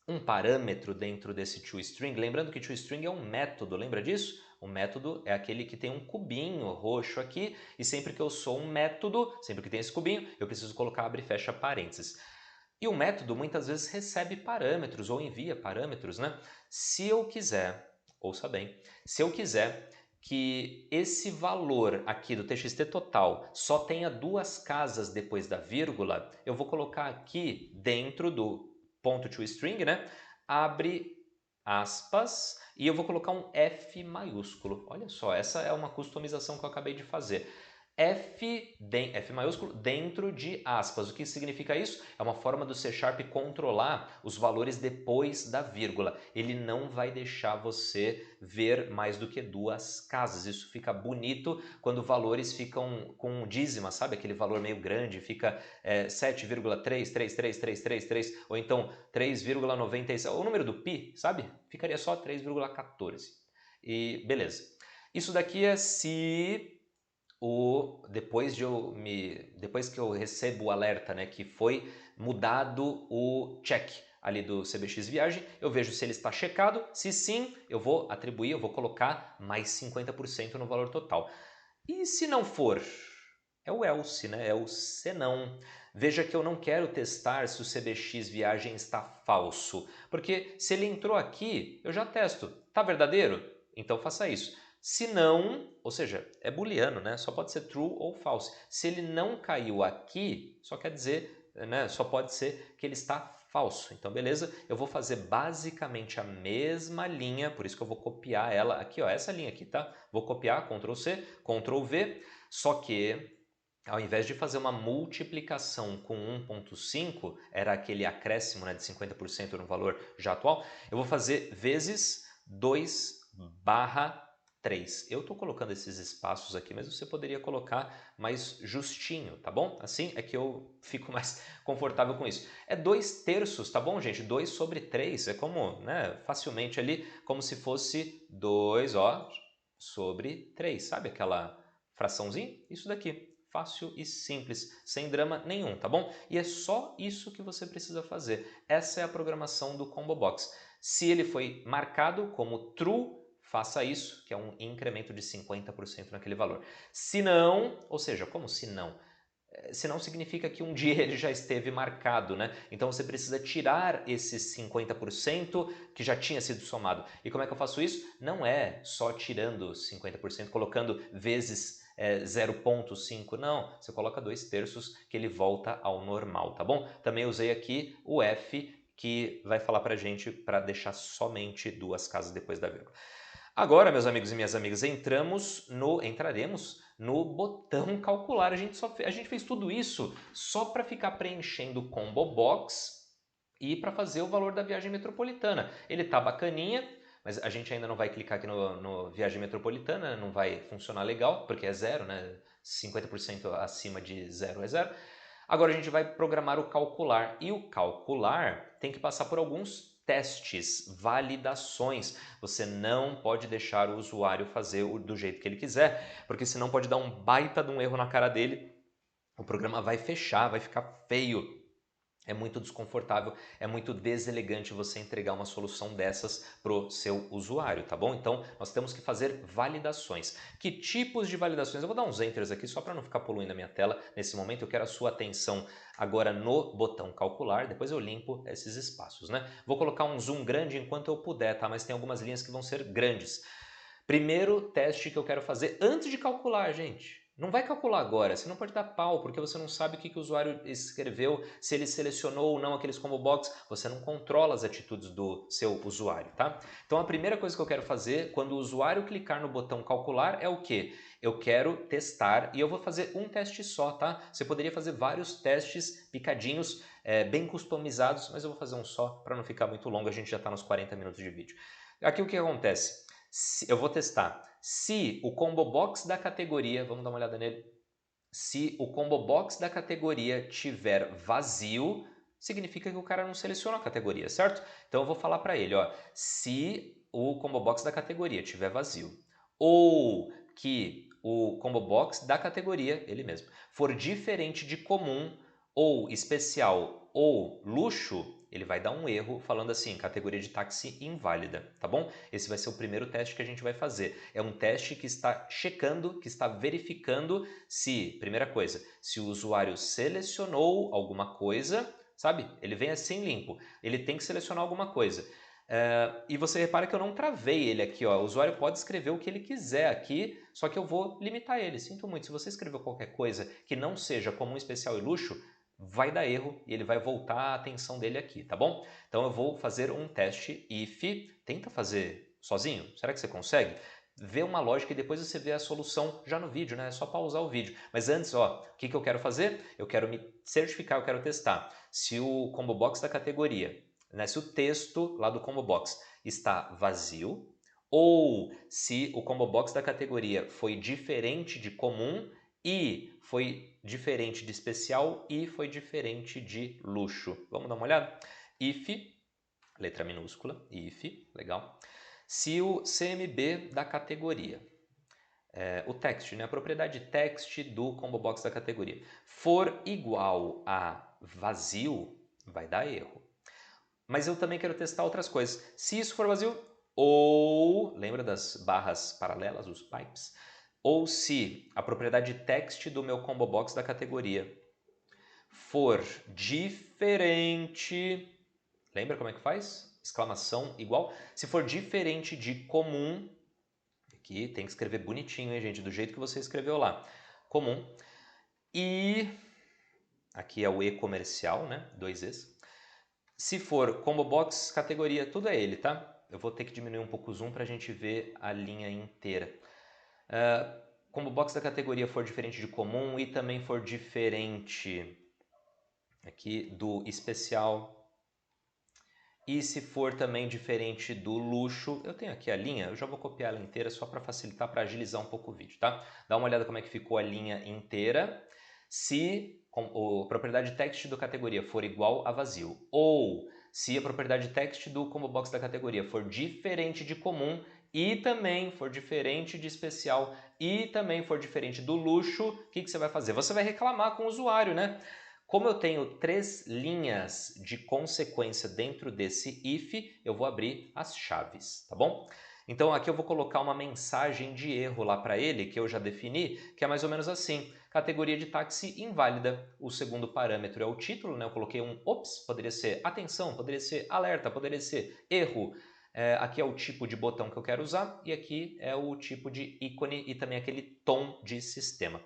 um parâmetro dentro desse toString. Lembrando que toString é um método, lembra disso? O método é aquele que tem um cubinho roxo aqui, e sempre que eu sou um método, sempre que tem esse cubinho, eu preciso colocar abre e fecha parênteses. E o método muitas vezes recebe parâmetros ou envia parâmetros, né? Se eu quiser, ouça bem, se eu quiser que esse valor aqui do TXT total só tenha duas casas depois da vírgula, eu vou colocar aqui dentro do ponto toString, né? Abre aspas, e eu vou colocar um F maiúsculo. Olha só, essa é uma customização que eu acabei de fazer. F maiúsculo dentro de aspas. O que significa isso? É uma forma do C Sharp controlar os valores depois da vírgula. Ele não vai deixar você ver mais do que duas casas. Isso fica bonito quando valores ficam com dízima, sabe? Aquele valor meio grande, fica 7,33333, ou então 3,96. O número do pi, sabe? Ficaria só 3,14. E beleza. Isso daqui é se depois que eu recebo o alerta, né, que foi mudado o check ali do CBX Viagem, eu vejo se ele está checado. Se sim, eu vou colocar mais 50% no valor total. E se não for? É o else, né? É o senão. Veja que eu não quero testar se o CBX Viagem está falso, porque se ele entrou aqui, eu já testo. Tá verdadeiro? Então faça isso. Se não, ou seja, é booleano, né? Só pode ser true ou false. Se ele não caiu aqui, só quer dizer, né? Só pode ser que ele está falso. Então, beleza? Eu vou fazer basicamente a mesma linha, por isso que eu vou copiar ela aqui, ó, essa linha aqui, tá? Vou copiar, Ctrl C, Ctrl V, só que ao invés de fazer uma multiplicação com 1.5, era aquele acréscimo, né, de 50% no valor já atual, eu vou fazer vezes 2/3. Eu estou colocando esses espaços aqui, mas você poderia colocar mais justinho, tá bom? Assim é que eu fico mais confortável com isso. É 2/3, tá bom, gente? 2/3 é como, né, facilmente ali, como se fosse 2, ó, sobre 3, sabe aquela fraçãozinha? Isso daqui. Fácil e simples, sem drama nenhum, tá bom? E é só isso que você precisa fazer. Essa é a programação do Combo Box. Se ele foi marcado como true, faça isso, que é um incremento de 50% naquele valor. Se não, ou seja, como se não? Se não significa que um dia ele já esteve marcado, né? Então você precisa tirar esses 50% que já tinha sido somado. E como é que eu faço isso? Não é só tirando 50%, colocando vezes 0,5, não. Você coloca 2/3 que ele volta ao normal, tá bom? Também usei aqui o F, que vai falar pra gente para deixar somente duas casas depois da vírgula. Agora, meus amigos e minhas amigas, entraremos no botão calcular. A gente fez tudo isso só para ficar preenchendo o Combo Box e para fazer o valor da viagem metropolitana. Ele tá bacaninha, mas a gente ainda não vai clicar aqui no viagem metropolitana, não vai funcionar legal, porque é zero, né? 50% acima de zero é zero. Agora a gente vai programar o calcular, e o calcular tem que passar por alguns testes, validações. Você não pode deixar o usuário fazer do jeito que ele quiser, porque senão pode dar um baita de um erro na cara dele, o programa vai fechar, vai ficar feio. É muito desconfortável, é muito deselegante você entregar uma solução dessas para o seu usuário, tá bom? Então, nós temos que fazer validações. Que tipos de validações? Eu vou dar uns enters aqui só para não ficar poluindo a minha tela nesse momento. Eu quero a sua atenção agora no botão calcular, depois eu limpo esses espaços, né? Vou colocar um zoom grande enquanto eu puder, tá? Mas tem algumas linhas que vão ser grandes. Primeiro teste que eu quero fazer antes de calcular, gente. Não vai calcular agora, você não pode dar pau, porque você não sabe o que o usuário escreveu, se ele selecionou ou não aqueles combo box, você não controla as atitudes do seu usuário, tá? Então a primeira coisa que eu quero fazer, quando o usuário clicar no botão calcular, é o quê? Eu quero testar e eu vou fazer um teste só, tá? Você poderia fazer vários testes picadinhos, bem customizados, mas eu vou fazer um só para não ficar muito longo, a gente já está nos 40 minutos de vídeo. Aqui o que acontece? Eu vou testar se o combo box da categoria, vamos dar uma olhada nele, se o combo box da categoria tiver vazio, significa que o cara não selecionou a categoria, certo? Então eu vou falar para ele, ó, se o combo box da categoria tiver vazio ou que o combo box da categoria, ele mesmo, for diferente de comum ou especial ou luxo, ele vai dar um erro falando assim, categoria de táxi inválida, tá bom? Esse vai ser o primeiro teste que a gente vai fazer. É um teste que está checando, que está verificando se, primeira coisa, se o usuário selecionou alguma coisa, sabe? Ele vem assim limpo, ele tem que selecionar alguma coisa. E você repara que eu não travei ele aqui, ó. O usuário pode escrever o que ele quiser aqui, só que eu vou limitar ele. Sinto muito, se você escreveu qualquer coisa que não seja comum, especial e luxo, vai dar erro e ele vai voltar a atenção dele aqui, tá bom? Então eu vou fazer um teste if, tenta fazer sozinho, será que você consegue? Vê uma lógica e depois você vê a solução já no vídeo, né? É só pausar o vídeo. Mas antes, ó, o que eu quero fazer? Eu quero me certificar, eu quero testar se o combo box da categoria, né? Se o texto lá do combo box está vazio ou se o combo box da categoria foi diferente de comum e foi diferente de especial e foi diferente de luxo. Vamos dar uma olhada? If, letra minúscula, if, legal. Se o CMB da categoria, o text, né, a propriedade text do combo box da categoria, for igual a vazio, vai dar erro. Mas eu também quero testar outras coisas. Se isso for vazio, ou, lembra das barras paralelas, os pipes? Ou se a propriedade text do meu combo box da categoria for diferente, lembra como é que faz? Exclamação igual. Se for diferente de comum, aqui tem que escrever bonitinho, hein, gente, do jeito que você escreveu lá. Comum. E aqui é o E comercial, né? 2 E's. Se for combo box, categoria, tudo é ele, tá? Eu vou ter que diminuir um pouco o zoom para a gente ver a linha inteira. Combo box da categoria for diferente de comum e também for diferente aqui do especial. E se for também diferente do luxo, eu tenho aqui a linha, eu já vou copiar ela inteira só para facilitar, para agilizar um pouco o vídeo, tá? Dá uma olhada como é que ficou a linha inteira. Se a propriedade text da categoria for igual a vazio, ou se a propriedade text do combo box da categoria for diferente de comum e também for diferente de especial e também for diferente do luxo, o que você vai fazer? Você vai reclamar com o usuário, né? Como eu tenho 3 linhas de consequência dentro desse if, eu vou abrir as chaves, tá bom? Então aqui eu vou colocar uma mensagem de erro lá para ele, que eu já defini, que é mais ou menos assim. Categoria de táxi inválida. O segundo parâmetro é o título, né? Eu coloquei um ops, poderia ser atenção, poderia ser alerta, poderia ser erro. Aqui é o tipo de botão que eu quero usar e aqui é o tipo de ícone e também aquele tom de sistema.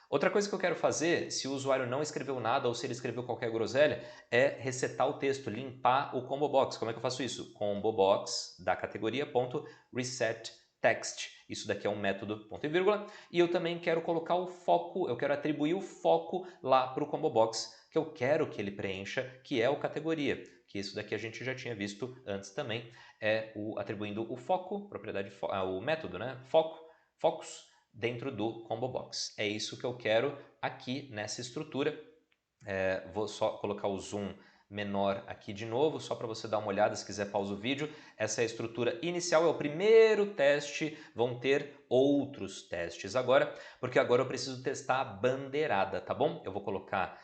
Outra coisa que eu quero fazer, se o usuário não escreveu nada ou se ele escreveu qualquer groselha, é resetar o texto, limpar o combo box. Como é que eu faço isso? Combo box da categoria ponto reset text. Isso daqui é um método ponto e vírgula. E eu também quero colocar o foco, eu quero atribuir o foco lá para o combo box que eu quero que ele preencha, que é o categoria. Que isso daqui a gente já tinha visto antes também, atribuindo o foco, o método, né? Focus dentro do combo box. É isso que eu quero aqui nessa estrutura. Vou só colocar o zoom menor aqui de novo, só para você dar uma olhada, se quiser pausa o vídeo. Essa é a estrutura inicial, é o primeiro teste, vão ter outros testes agora, porque agora eu preciso testar a bandeirada, tá bom? Eu vou colocar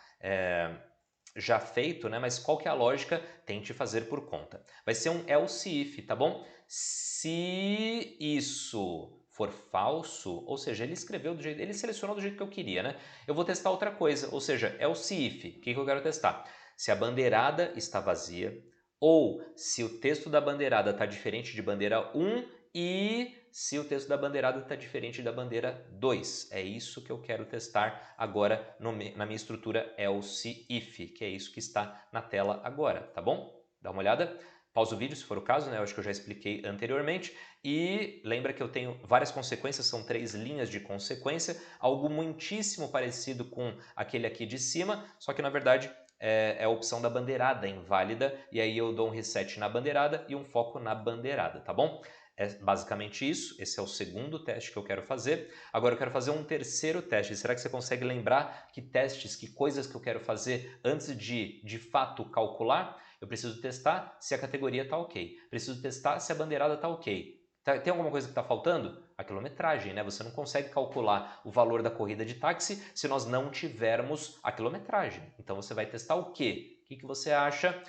já feito, né? Mas qual que é a lógica? Tente fazer por conta. Vai ser um else if, tá bom? Se isso for falso, ou seja, ele escreveu do jeito, ele selecionou do jeito que eu queria, né? Eu vou testar outra coisa, ou seja, else if. O que eu quero testar? Se a bandeirada está vazia ou se o texto da bandeirada está diferente de bandeira 1 e se o texto da bandeirada está diferente da bandeira 2. É isso que eu quero testar agora na minha estrutura else if, que é isso que está na tela agora, tá bom? Dá uma olhada. Pausa o vídeo se for o caso, né? Eu acho que eu já expliquei anteriormente. E lembra que eu tenho várias consequências, são 3 linhas de consequência, algo muitíssimo parecido com aquele aqui de cima, só que na verdade é a opção da bandeirada inválida, e aí eu dou um reset na bandeirada e um foco na bandeirada, tá bom? É basicamente isso, esse é o segundo teste que eu quero fazer. Agora eu quero fazer um terceiro teste. Será que você consegue lembrar que testes, que coisas que eu quero fazer antes de fato calcular? Eu preciso testar se a categoria está ok. Preciso testar se a bandeirada está ok. Tem alguma coisa que está faltando? A quilometragem, né? Você não consegue calcular o valor da corrida de táxi se nós não tivermos a quilometragem. Então você vai testar o quê? O que você acha?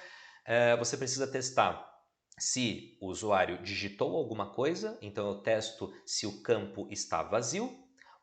Você precisa testar se o usuário digitou alguma coisa, então eu testo se o campo está vazio,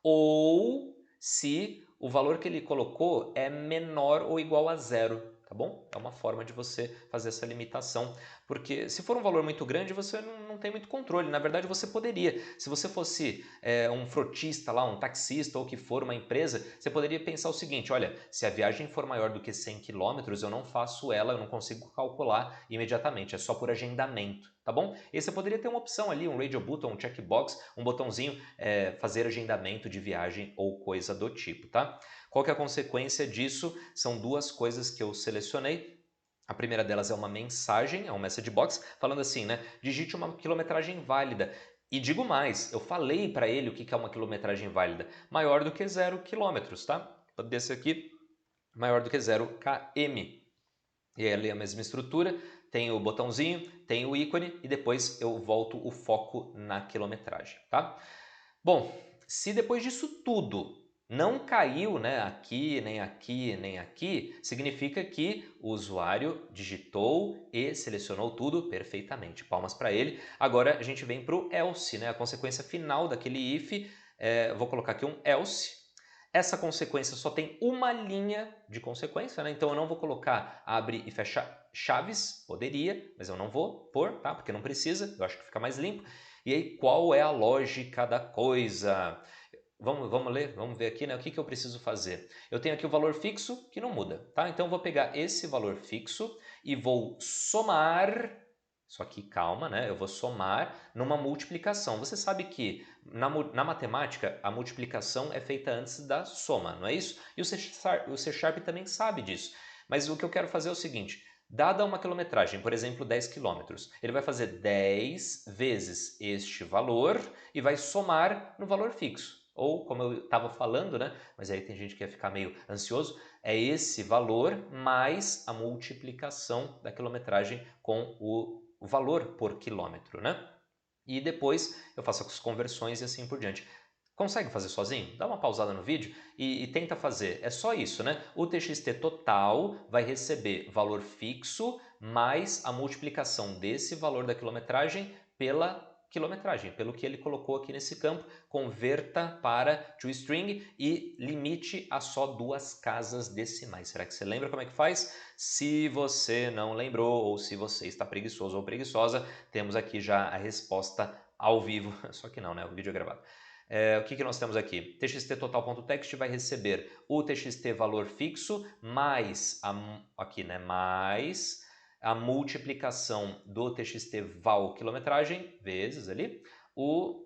ou se o valor que ele colocou é menor ou igual a zero, tá bom? É uma forma de você fazer essa limitação, porque se for um valor muito grande, você não tem muito controle. Na verdade, você poderia. Se você fosse um frotista lá, um taxista ou o que for, uma empresa, você poderia pensar o seguinte, olha, se a viagem for maior do que 100 km, eu não faço ela, eu não consigo calcular imediatamente, é só por agendamento, tá bom? E você poderia ter uma opção ali, um radio button, um checkbox, um botãozinho, fazer agendamento de viagem ou coisa do tipo, tá? Qual que é a consequência disso? São duas coisas que eu selecionei. A primeira delas é uma mensagem, é um message box, falando assim, né? Digite uma quilometragem válida. E digo mais, eu falei para ele o que é uma quilometragem válida. Maior do que 0 quilômetros, tá? Desse aqui, maior do que 0 km. E aí é a mesma estrutura, tem o botãozinho, tem o ícone e depois eu volto o foco na quilometragem, tá? Bom, se depois disso tudo não caiu, né, aqui, nem aqui, nem aqui, significa que o usuário digitou e selecionou tudo perfeitamente. Palmas para ele. Agora a gente vem para o else, né, a consequência final daquele if. Vou colocar aqui um else. Essa consequência só tem uma linha de consequência, né? Então eu não vou colocar abre e fecha chaves, poderia, mas eu não vou pôr, tá? Porque não precisa, eu acho que fica mais limpo. E aí, qual é a lógica da coisa? Vamos ler, vamos ver aqui, né? O que eu preciso fazer? Eu tenho aqui o valor fixo que não muda, tá? Então eu vou pegar esse valor fixo e vou somar. Só que calma, né? Eu vou somar numa multiplicação. Você sabe que na matemática a multiplicação é feita antes da soma, não é isso? E o C Sharp também sabe disso. Mas o que eu quero fazer é o seguinte: dada uma quilometragem, por exemplo, 10 km, ele vai fazer 10 vezes este valor e vai somar no valor fixo. Ou, como eu estava falando, né? Mas aí tem gente que ia ficar meio ansioso, é esse valor mais a multiplicação da quilometragem com o valor por quilômetro, né? E depois eu faço as conversões e assim por diante. Consegue fazer sozinho? Dá uma pausada no vídeo e tenta fazer. É só isso, né? O TXT total vai receber valor fixo mais a multiplicação desse valor da quilometragem pela quilometragem, pelo que ele colocou aqui nesse campo. Converta para toString e limite a só 2 casas decimais. Será que você lembra como é que faz? Se você não lembrou ou se você está preguiçoso ou preguiçosa, temos aqui já a resposta ao vivo. Só que não, né? O vídeo é gravado. O que nós temos aqui? TXT total.txt vai receber o TXT valor fixo mais mais a multiplicação do TXT val quilometragem vezes ali o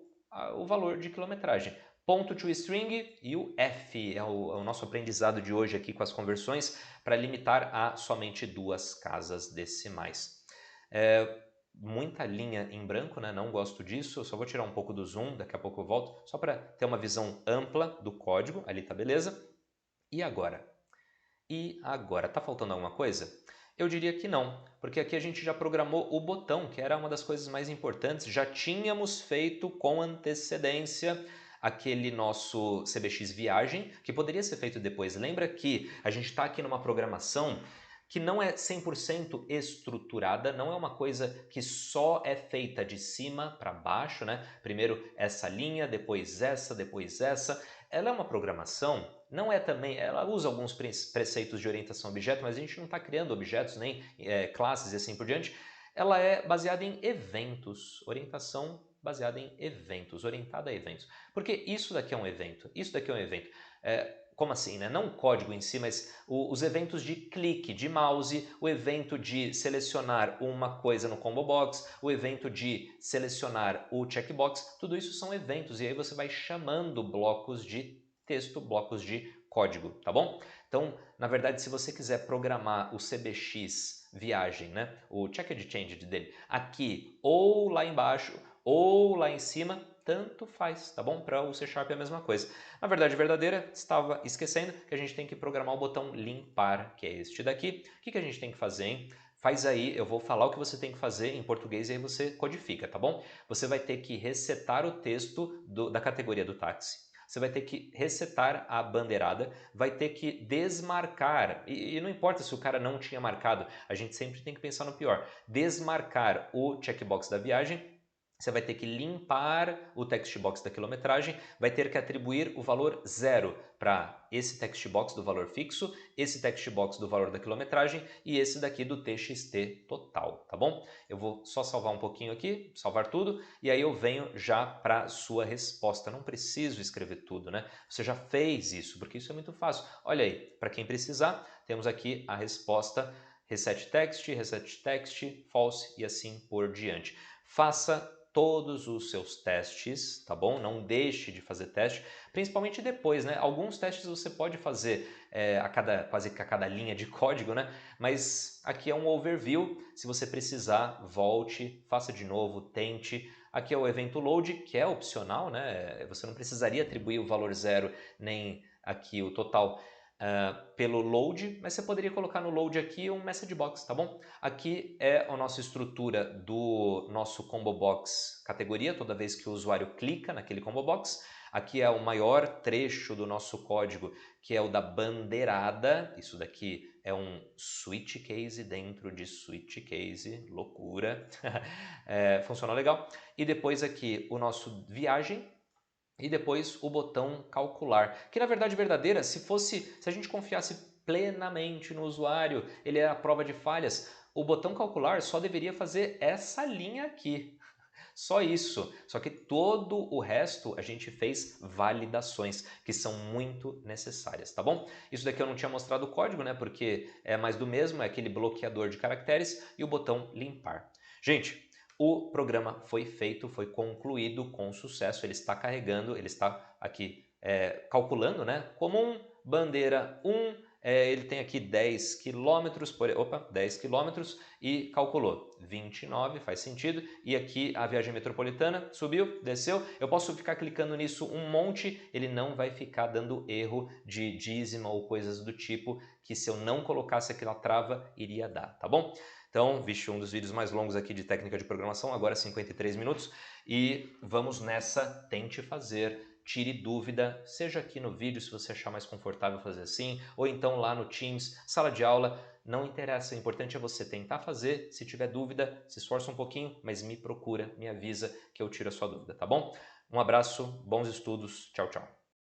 valor de quilometragem. Ponto toString e o F é o nosso aprendizado de hoje aqui com as conversões para limitar a somente 2 casas decimais. Muita linha em branco, né? Não gosto disso, eu só vou tirar um pouco do zoom, daqui a pouco eu volto, só para ter uma visão ampla do código, ali tá beleza? E agora? Tá faltando alguma coisa? Eu diria que não, porque aqui a gente já programou o botão, que era uma das coisas mais importantes, já tínhamos feito com antecedência aquele nosso CBX viagem, que poderia ser feito depois. Lembra que a gente está aqui numa programação que não é 100% estruturada, não é uma coisa que só é feita de cima para baixo, né? Primeiro essa linha, depois essa, depois essa. Ela é uma programação, não é também, ela usa alguns preceitos de orientação a objeto, mas a gente não está criando objetos nem classes e assim por diante. Ela é baseada em eventos, orientação baseada em eventos, orientada a eventos. Porque isso daqui é um evento, isso daqui é um evento. Como assim, né? Não o código em si, mas os eventos de clique, de mouse, o evento de selecionar uma coisa no combo box, o evento de selecionar o checkbox, tudo isso são eventos e aí você vai chamando blocos de texto, blocos de código, tá bom? Então, na verdade, se você quiser programar o CBX viagem, né, o checked change dele, aqui ou lá embaixo ou lá em cima, tanto faz, tá bom? Para o C# é a mesma coisa. Na verdade verdadeira, estava esquecendo que a gente tem que programar o botão limpar, que é este daqui. O que a gente tem que fazer, hein? Faz aí, eu vou falar o que você tem que fazer em português e aí você codifica, tá bom? Você vai ter que resetar o texto da categoria do táxi. Você vai ter que resetar a bandeirada, vai ter que desmarcar, e não importa se o cara não tinha marcado, a gente sempre tem que pensar no pior, desmarcar o checkbox da viagem. Você vai ter que limpar o text box da quilometragem, vai ter que atribuir o valor 0 para esse text box do valor fixo, esse text box do valor da quilometragem e esse daqui do TXT total, tá bom? Eu vou só salvar um pouquinho aqui, salvar tudo, e aí eu venho já para a sua resposta. Não preciso escrever tudo, né? Você já fez isso, porque isso é muito fácil. Olha aí, para quem precisar, temos aqui a resposta reset text, false e assim por diante. Faça todos os seus testes, tá bom? Não deixe de fazer teste, principalmente depois, né? Alguns testes você pode fazer quase que a cada linha de código, né? Mas aqui é um overview. Se você precisar, volte, faça de novo, tente. Aqui é o evento load, que é opcional, né? Você não precisaria atribuir o valor 0 nem aqui o total pelo load, mas você poderia colocar no load aqui um message box, tá bom? Aqui é a nossa estrutura do nosso combo box categoria, toda vez que o usuário clica naquele combo box. Aqui é o maior trecho do nosso código, que é o da bandeirada. Isso daqui é um switch case dentro de switch case, loucura. Funciona legal. E depois aqui o nosso viagem, e depois o botão calcular, que na verdade verdadeira, se a gente confiasse plenamente no usuário, ele é a prova de falhas, o botão calcular só deveria fazer essa linha aqui. Só isso, só que todo o resto a gente fez validações, que são muito necessárias, tá bom? Isso daqui eu não tinha mostrado o código, né, porque é mais do mesmo, é aquele bloqueador de caracteres e o botão limpar. Gente, o programa foi feito, foi concluído com sucesso, ele está carregando, ele está aqui calculando, né, comum, bandeira 1, ele tem aqui 10 quilômetros, 10 quilômetros e calculou 29, faz sentido, e aqui a viagem metropolitana subiu, desceu, eu posso ficar clicando nisso um monte, ele não vai ficar dando erro de dízima ou coisas do tipo, que se eu não colocasse aquela trava, iria dar, tá bom? Então, vixe, um dos vídeos mais longos aqui de técnica de programação, agora 53 minutos, e vamos nessa, tente fazer, tire dúvida, seja aqui no vídeo se você achar mais confortável fazer assim, ou então lá no Teams, sala de aula, não interessa, o importante é você tentar fazer, se tiver dúvida, se esforça um pouquinho, mas me procura, me avisa que eu tiro a sua dúvida, tá bom? Um abraço, bons estudos, tchau, tchau.